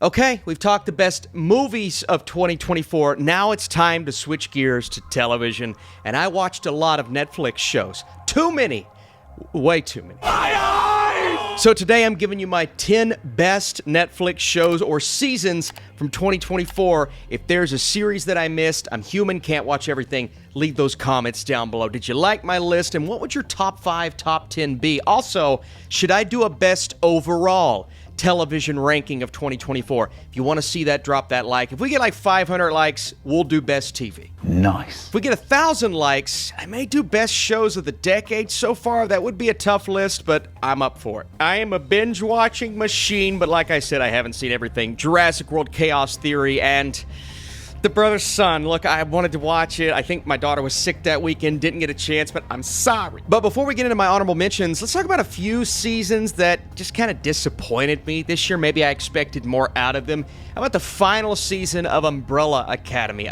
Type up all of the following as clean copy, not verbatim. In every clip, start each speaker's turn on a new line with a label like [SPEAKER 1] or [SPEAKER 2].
[SPEAKER 1] Okay, we've talked the best movies of 2024. Now it's time to switch gears to television. And I watched a lot of Netflix shows. Too many. Way too many. So today I'm giving you my 10 best Netflix shows or seasons from 2024. If there's a series that I missed, I'm human, can't watch everything, leave those comments down below. Did you like my list? And what would your top 5, top 10 be? Also, should I do a best overall television ranking of 2024? If you want to see that, drop that like. If we get like 500 likes, we'll do best TV.
[SPEAKER 2] Nice.
[SPEAKER 1] If we get 1,000 likes, I may do best shows of the decade. So far, that would be a tough list, but I'm up for it. I am a binge-watching machine, but like I said, I haven't seen everything. Jurassic World Chaos Theory and The Brother's Son. Look, I wanted to watch it. I think my daughter was sick that weekend, didn't get a chance, but I'm sorry. But before we get into my honorable mentions, let's talk about a few seasons that just kind of disappointed me this year. Maybe I expected more out of them. How about the final season of Umbrella Academy?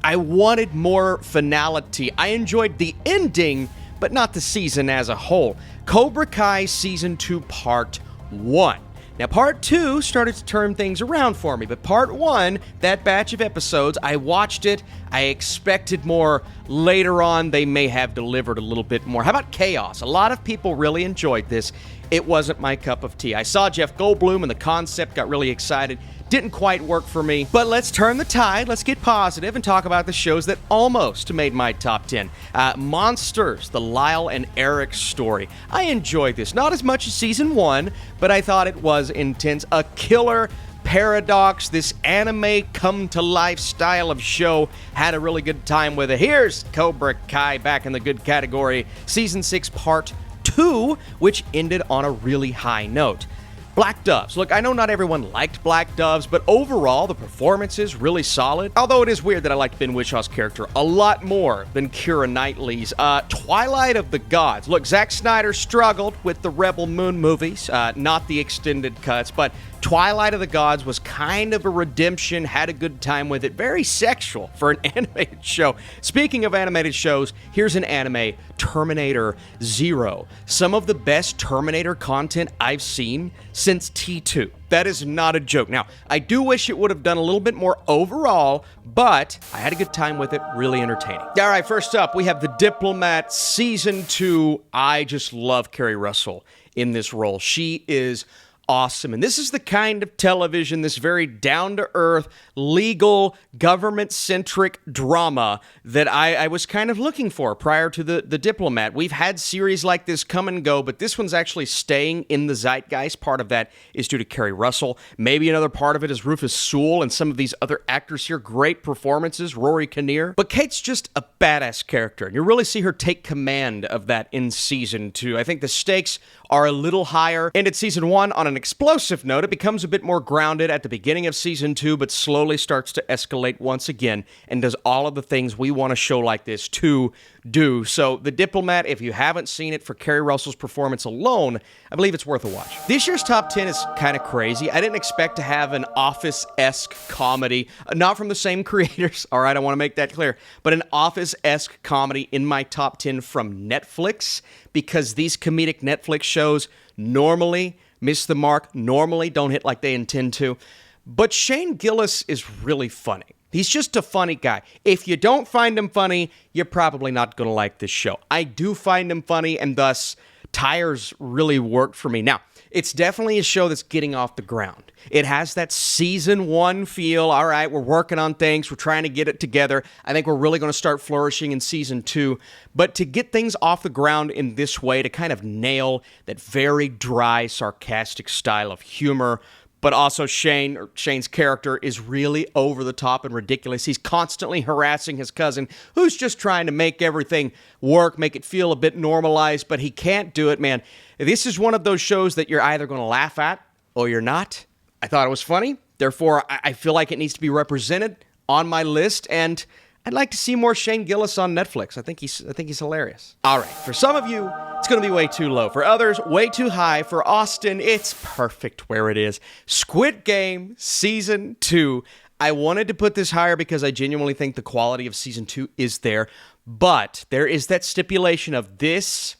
[SPEAKER 1] I wanted more finality. I enjoyed the ending, but not the season as a whole. Cobra Kai Season 2 Part 1. Now, Part 2 started to turn things around for me, but Part 1, that batch of episodes, I watched it. I expected more. Later on, they may have delivered a little bit more. How about Chaos? A lot of people really enjoyed this. It wasn't my cup of tea. I saw Jeff Goldblum and the concept, got really excited. Didn't quite work for me. But let's turn the tide, let's get positive, and talk about the shows that almost made my top 10. Monsters, the Lyle and Eric story. I enjoyed this. Not as much as Season 1, but I thought it was intense. A killer paradox, this anime come-to-life style of show. Had a really good time with it. Here's Cobra Kai back in the good category. Season 6, Part 2, which ended on a really high note. Black Doves. Look, I know not everyone liked Black Doves, but overall, the performance is really solid. Although it is weird that I liked Ben Wishaw's character a lot more than Keira Knightley's. Twilight of the Gods. Look, Zack Snyder struggled with the Rebel Moon movies, not the extended cuts, but Twilight of the Gods was kind of a redemption, had a good time with it. Very sexual for an animated show. Speaking of animated shows, here's an anime, Terminator Zero. Some of the best Terminator content I've seen since T2. That is not a joke. Now, I do wish it would have done a little bit more overall, but I had a good time with it, really entertaining. All right, first up, we have The Diplomat Season 2. I just love Kerry Russell in this role. She is awesome. And this is the kind of television, this very down-to-earth, legal, government-centric drama that I was kind of looking for prior to the Diplomat. We've had series like this come and go, but this one's actually staying in the zeitgeist. Part of that is due to Kerry Russell. Maybe another part of it is Rufus Sewell and some of these other actors here. Great performances, Rory Kinnear. But Kate's just a badass character, and you really see her take command of that in Season 2. I think the stakes are a little higher. Ended Season 1 on an explosive note. It becomes a bit more grounded at the beginning of Season 2, but slowly starts to escalate once again and does all of the things we want a show like this to do. So The Diplomat, if you haven't seen it, for Kerry Russell's performance alone, I believe it's worth a watch. This year's top 10 is kind of crazy. I didn't expect to have an Office-esque comedy, not from the same creators, all right, I want to make that clear, but an Office-esque comedy in my top 10 from Netflix, because these comedic Netflix shows normally miss the mark, normally don't hit like they intend to. But Shane Gillis is really funny. He's just a funny guy. If you don't find him funny, you're probably not going to like this show. I do find him funny, and thus, Tires really worked for me. Now, it's definitely a show that's getting off the ground. It has that Season 1 feel. All right, we're working on things. We're trying to get it together. I think we're really going to start flourishing in Season 2. But to get things off the ground in this way, to kind of nail that very dry, sarcastic style of humor, but also Shane's character is really over the top and ridiculous. He's constantly harassing his cousin, who's just trying to make everything work, make it feel a bit normalized, but he can't do it, man. This is one of those shows that you're either going to laugh at or you're not. I thought it was funny. Therefore, I feel like it needs to be represented on my list, and I'd like to see more Shane Gillis on Netflix. I think he's hilarious. All right, for some of you, it's going to be way too low. For others, way too high. For Austin, it's perfect where it is. Squid Game Season 2. I wanted to put this higher because I genuinely think the quality of Season 2 is there, but there is that stipulation of this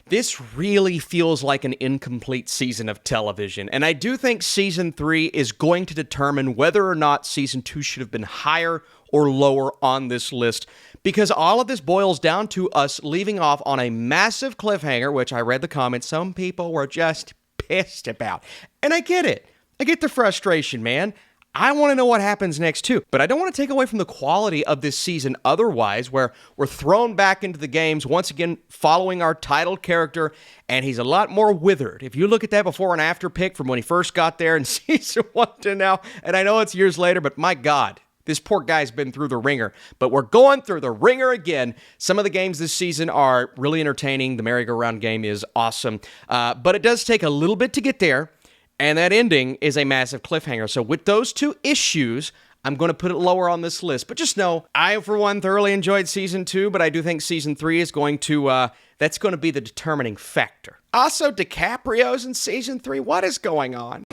[SPEAKER 1] This really feels like an incomplete season of television, and I do think Season 3 is going to determine whether or not Season 2 should have been higher or lower on this list, because all of this boils down to us leaving off on a massive cliffhanger, which I read the comments some people were just pissed about. And I get it. I get the frustration, man. I want to know what happens next, too. But I don't want to take away from the quality of this season otherwise, where we're thrown back into the games, once again following our title character, and he's a lot more withered. If you look at that before and after pic from when he first got there in Season 1 to now, and I know it's years later, but my God, this poor guy's been through the ringer. But we're going through the ringer again. Some of the games this season are really entertaining. The merry-go-round game is awesome. But it does take a little bit to get there. And that ending is a massive cliffhanger. So with those two issues, I'm going to put it lower on this list. But just know, I, for one, thoroughly enjoyed Season 2, but I do think Season 3 is going to, that's going to be the determining factor. Also, DiCaprio's in Season 3. What is going on?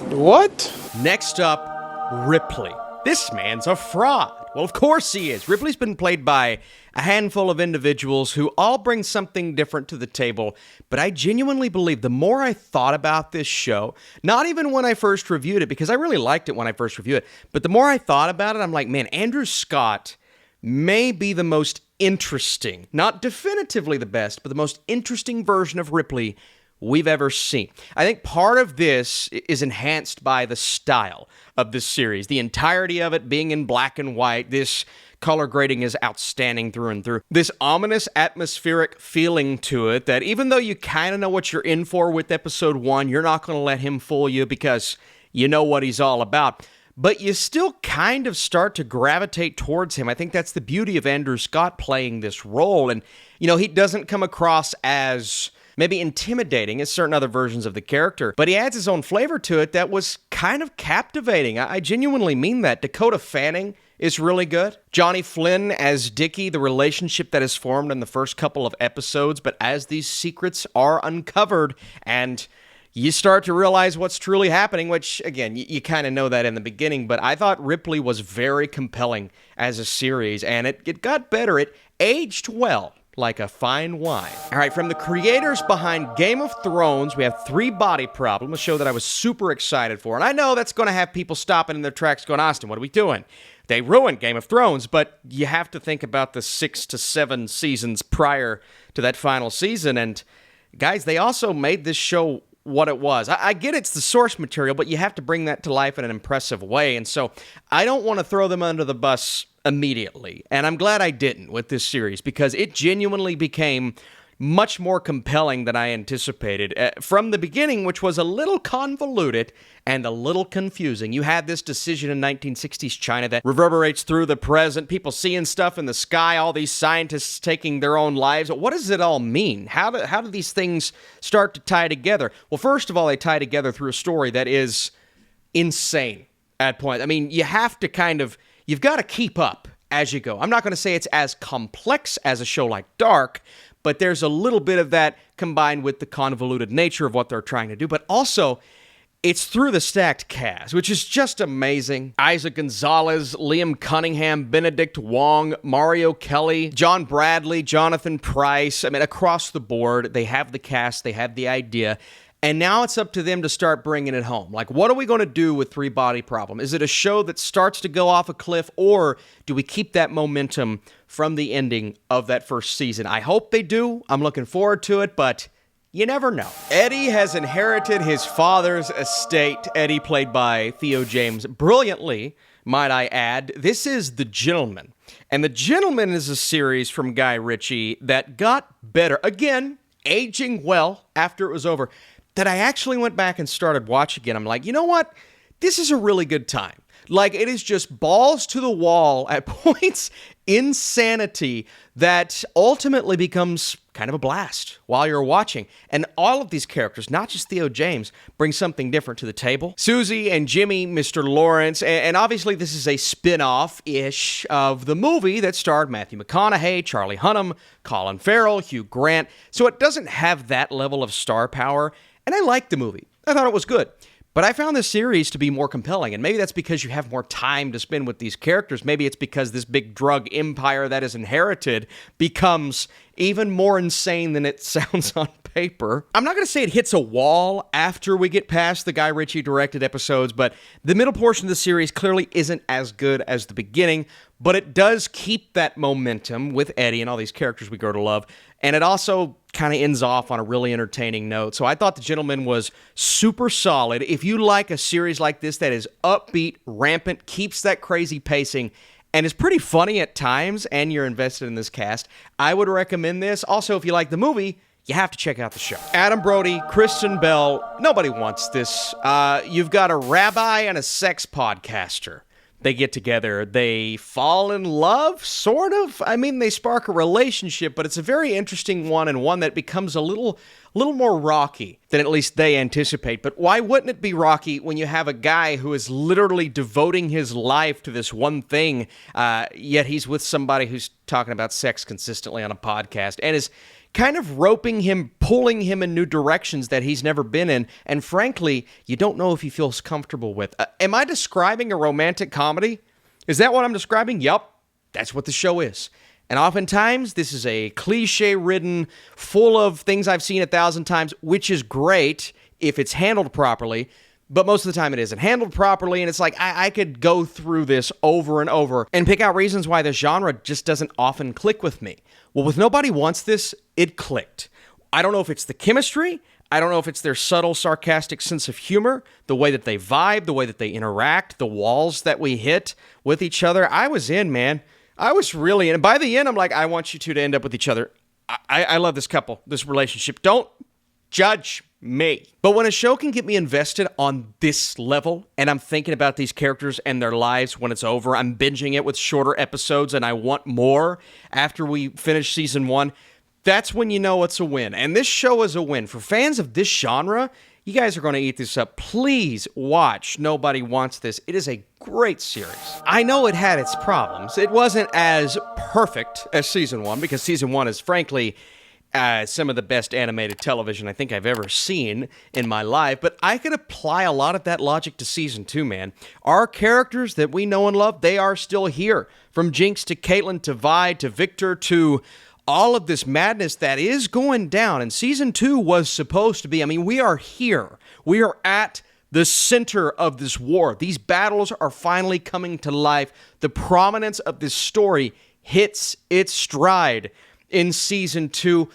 [SPEAKER 2] What?
[SPEAKER 1] Next up, Ripley. This man's a fraud. Well, of course he is. Ripley's been played by a handful of individuals who all bring something different to the table, but I genuinely believe the more I thought about this show, not even when I first reviewed it, because I really liked it when I first reviewed it, but the more I thought about it, I'm like, man, Andrew Scott may be the most interesting, not definitively the best, but the most interesting version of Ripley we've ever seen. I think part of this is enhanced by the style of this series. The entirety of it being in black and white, this color grading is outstanding through and through. This ominous atmospheric feeling to it that even though you kind of know what you're in for with episode 1, you're not going to let him fool you because you know what he's all about. But you still kind of start to gravitate towards him. I think that's the beauty of Andrew Scott playing this role. And, you know, he doesn't come across as maybe intimidating as certain other versions of the character, but he adds his own flavor to it that was kind of captivating. I genuinely mean that. Dakota Fanning is really good. Johnny Flynn as Dickie, the relationship that is formed in the first couple of episodes, but as these secrets are uncovered and you start to realize what's truly happening, which, again, you kind of know that in the beginning, but I thought Ripley was very compelling as a series, and it got better. It aged well, like a fine wine. All right, from the creators behind Game of Thrones, we have Three Body Problem, a show that I was super excited for. And I know that's going to have people stopping in their tracks going, Austin, what are we doing? They ruined Game of Thrones, but you have to think about the 6 to 7 seasons prior to that final season. And guys, they also made this show what it was. I get it's the source material, but you have to bring that to life in an impressive way. And so I don't want to throw them under the bus immediately. And I'm glad I didn't with this series because it genuinely became much more compelling than I anticipated from the beginning, which was a little convoluted and a little confusing. You had this decision in 1960s China that reverberates through the present, people seeing stuff in the sky, all these scientists taking their own lives. What does it all mean? How do these things start to tie together? Well, first of all, they tie together through a story that is insane at point. I mean, you have to you've got to keep up as you go. I'm not going to say it's as complex as a show like Dark, but there's a little bit of that combined with the convoluted nature of what they're trying to do. But also, it's through the stacked cast, which is just amazing. Isaac Gonzalez, Liam Cunningham, Benedict Wong, Mario Kelly, John Bradley, Jonathan Pryce. I mean, across the board, they have the cast, they have the idea. And now it's up to them to start bringing it home. Like, what are we going to do with Three Body Problem? Is it a show that starts to go off a cliff, or do we keep that momentum from the ending of that first season? I hope they do. I'm looking forward to it, but you never know. Eddie has inherited his father's estate. Eddie, played by Theo James brilliantly, might I add. This is The Gentleman. And The Gentleman is a series from Guy Ritchie that got better. Again, aging well after it was over. That I actually went back and started watching again. I'm like, you know what? This is a really good time. Like, it is just balls to the wall at points, insanity that ultimately becomes kind of a blast while you're watching. And all of these characters, not just Theo James, bring something different to the table. Susie and Jimmy, Mr. Lawrence, and obviously this is a spin-off-ish of the movie that starred Matthew McConaughey, Charlie Hunnam, Colin Farrell, Hugh Grant. So it doesn't have that level of star power. And I liked the movie. I thought it was good. But I found this series to be more compelling, and maybe that's because you have more time to spend with these characters. Maybe it's because this big drug empire that is inherited becomes even more insane than it sounds on paper. I'm not going to say it hits a wall after we get past the Guy Ritchie directed episodes, but the middle portion of the series clearly isn't as good as the beginning, but it does keep that momentum with Eddie and all these characters we grow to love, and it also kind of ends off on a really entertaining note. So I thought The Gentleman was super solid. If you like a series like this that is upbeat, rampant, keeps that crazy pacing, and is pretty funny at times, and you're invested in this cast, I would recommend this. Also, if you like the movie, you have to check out the show. Adam Brody, Kristen Bell, nobody wants this. You've got a rabbi and a sex podcaster. They get together, they fall in love, sort of. I mean, they spark a relationship, but it's a very interesting one, and one that becomes a little more rocky than at least they anticipate. But why wouldn't it be rocky when you have a guy who is literally devoting his life to this one thing, yet he's with somebody who's talking about sex consistently on a podcast, and is kind of roping him, pulling him in new directions that he's never been in, and frankly, you don't know if he feels comfortable with. Am I describing a romantic comedy? Is that what I'm describing? Yup, that's what the show is. And oftentimes, this is a cliche-ridden, full of things I've seen 1,000 times, which is great if it's handled properly, but most of the time it isn't handled properly, and it's like, I could go through this over and over and pick out reasons why the genre just doesn't often click with me. Well, with Nobody Wants This, it clicked. I don't know if it's the chemistry, I don't know if it's their subtle, sarcastic sense of humor, the way that they vibe, the way that they interact, the walls that we hit with each other. I was in, man. I was really in. And by the end, I'm like, I want you two to end up with each other. I love this couple, this relationship. Don't judge me. But when a show can get me invested on this level, and I'm thinking about these characters and their lives when it's over, I'm binging it with shorter episodes, and I want more after we finish season 1, that's when you know it's a win. And this show is a win. For fans of this genre, you guys are going to eat this up. Please watch Nobody Wants This. It is a great series. I know it had its problems. It wasn't as perfect as season 1, because season 1 is frankly some of the best animated television I think I've ever seen in my life, but I could apply a lot of that logic to season 2, man. Our characters that we know and love, they are still here. From Jinx to Caitlin to Vi to Victor to all of this madness that is going down, and season 2 was supposed to be, I mean, we are here. We are at the center of this war. These battles are finally coming to life. The prominence of this story hits its stride in season 2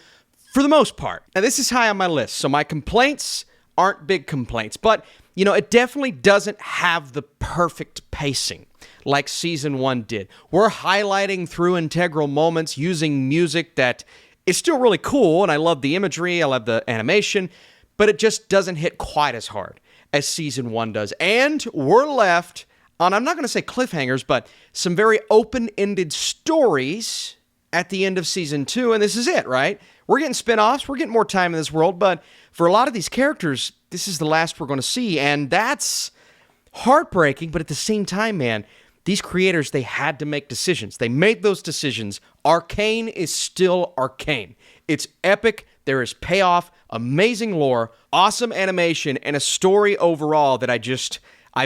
[SPEAKER 1] for the most part. Now, this is high on my list, so my complaints aren't big complaints, but, you know, it definitely doesn't have the perfect pacing like season 1 did. We're highlighting through integral moments using music that is still really cool, and I love the imagery, I love the animation, but it just doesn't hit quite as hard as season 1 does. And we're left on, I'm not going to say cliffhangers, but some very open-ended stories at the end of season 2, and this is it, right? We're getting spin-offs, we're getting more time in this world, but for a lot of these characters, this is the last we're going to see, and that's heartbreaking, but at the same time, man, these creators, they had to make decisions. They made those decisions. Arcane is still Arcane. It's epic, there is payoff, amazing lore, awesome animation, and a story overall that I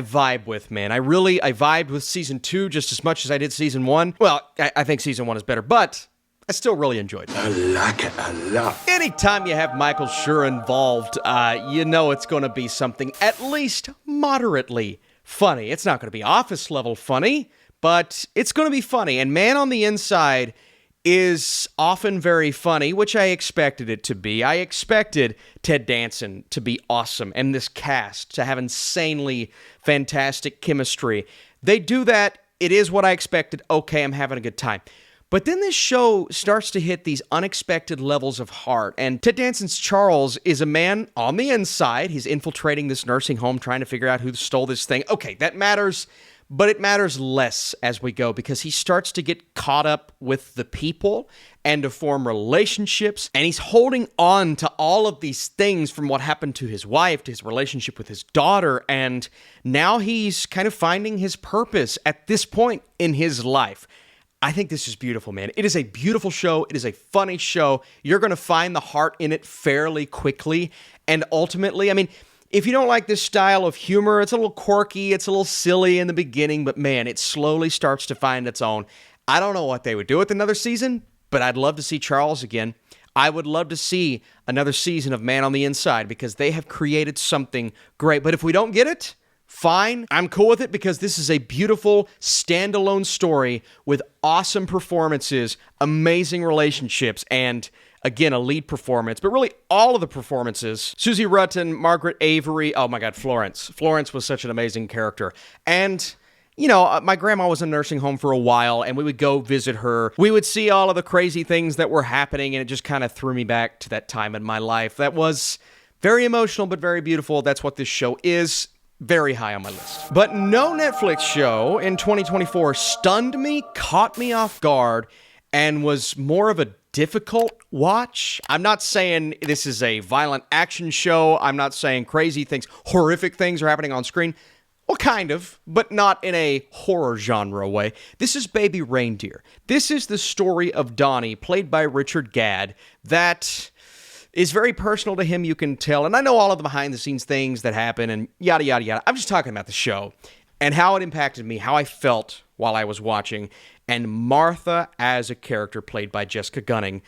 [SPEAKER 1] vibe with, man. I vibed with season 2 just as much as I did season 1. Well, I think season 1 is better, but I still really enjoyed it.
[SPEAKER 2] I like it a lot.
[SPEAKER 1] Anytime you have Michael Schur involved, you know it's going to be something at least moderately funny. It's not going to be Office level funny, but it's going to be funny. And Man on the Inside is often very funny, which I expected it to be. I expected Ted Danson to be awesome and this cast to have insanely fantastic chemistry. They do that. It is what I expected. Okay, I'm having a good time. But then this show starts to hit these unexpected levels of heart. And Ted Danson's Charles is a man on the inside. He's infiltrating this nursing home, trying to figure out who stole this thing. Okay, that matters. But it matters less as we go because he starts to get caught up with the people and to form relationships. And he's holding on to all of these things from what happened to his wife, to his relationship with his daughter. And now he's kind of finding his purpose at this point in his life. I think this is beautiful, man. It is a beautiful show. It is a funny show. You're going to find the heart in it fairly quickly. And ultimately, I mean, if you don't like this style of humor, it's a little quirky, it's a little silly in the beginning, but man, it slowly starts to find its own. I don't know what they would do with another season, but I'd love to see Charles again. I would love to see another season of Man on the Inside because they have created something great. But if we don't get it, fine. I'm cool with it because this is a beautiful standalone story with awesome performances, amazing relationships, and again, a lead performance, but really all of the performances. Susie Rutten, Margaret Avery, oh my God, Florence. Florence was such an amazing character. And my grandma was in a nursing home for a while, and we would go visit her. We would see all of the crazy things that were happening, and it just kind of threw me back to that time in my life. That was very emotional, but very beautiful. That's what this show is. Very high on my list. But no Netflix show in 2024 stunned me, caught me off guard, and was more of a difficult watch. I'm not saying this is a violent action show. I'm not saying crazy things, horrific things are happening on screen. Well, kind of, but not in a horror genre way. This is Baby Reindeer. This is the story of Donnie, played by Richard Gadd, that is very personal to him, you can tell. And I know all of the behind-the-scenes things that happen and yada, yada, yada. I'm just talking about the show and how it impacted me, how I felt while I was watching. And Martha as a character played by Jessica Gunning.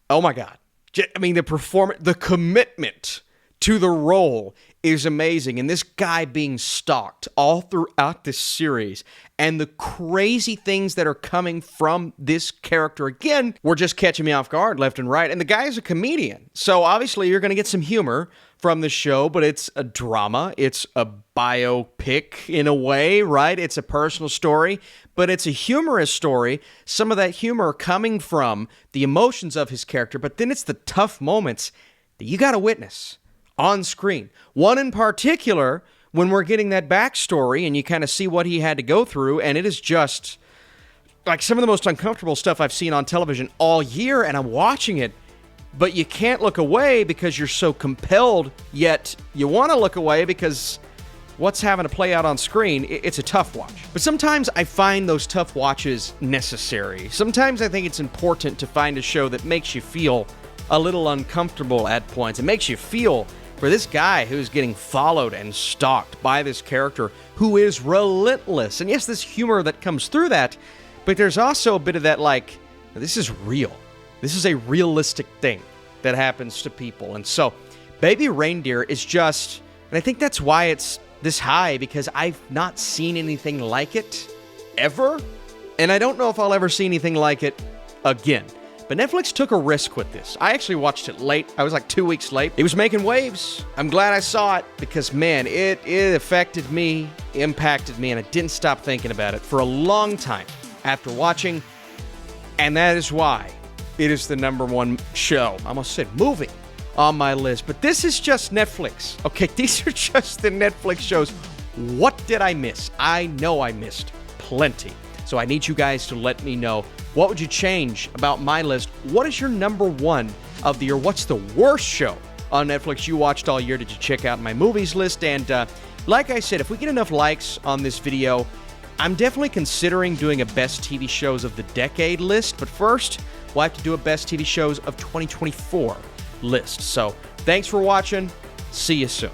[SPEAKER 1] Oh my God. I mean, the performance, the commitment to the role is amazing. And this guy being stalked all throughout this series and the crazy things that are coming from this character, again, were just catching me off guard left and right. And the guy is a comedian. So obviously you're going to get some humor from the show, but it's a drama. It's a biopic in a way, right? It's a personal story, but it's a humorous story. Some of that humor coming from the emotions of his character, but then it's the tough moments that you got to witness on screen. One in particular, when we're getting that backstory and you kind of see what he had to go through, and it is just like some of the most uncomfortable stuff I've seen on television all year, and I'm watching it, but you can't look away because you're so compelled, yet you want to look away because what's having to play out on screen, it's a tough watch. But sometimes I find those tough watches necessary. Sometimes I think it's important to find a show that makes you feel a little uncomfortable at points. It makes you feel for this guy who's getting followed and stalked by this character who is relentless. And yes, this humor that comes through that, but there's also a bit of that like, this is real. This is a realistic thing that happens to people. And so Baby Reindeer is just, and I think that's why it's this high, because I've not seen anything like it ever. And I don't know if I'll ever see anything like it again. But Netflix took a risk with this. I actually watched it late. I was like 2 weeks late. It was making waves. I'm glad I saw it because, man, it affected me, impacted me, and I didn't stop thinking about it for a long time after watching. And that is why it is the #1 show. I almost said movie on my list. But this is just Netflix. Okay, these are just the Netflix shows. What did I miss? I know I missed plenty. So I need you guys to let me know, what would you change about my list? What is your #1 of the year? What's the worst show on Netflix you watched all year? Did you check out my movies list? And like I said, if we get enough likes on this video, I'm definitely considering doing a best TV shows of the decade list. But first, we'll have to do a best TV shows of 2024 list. So thanks for watching. See you soon.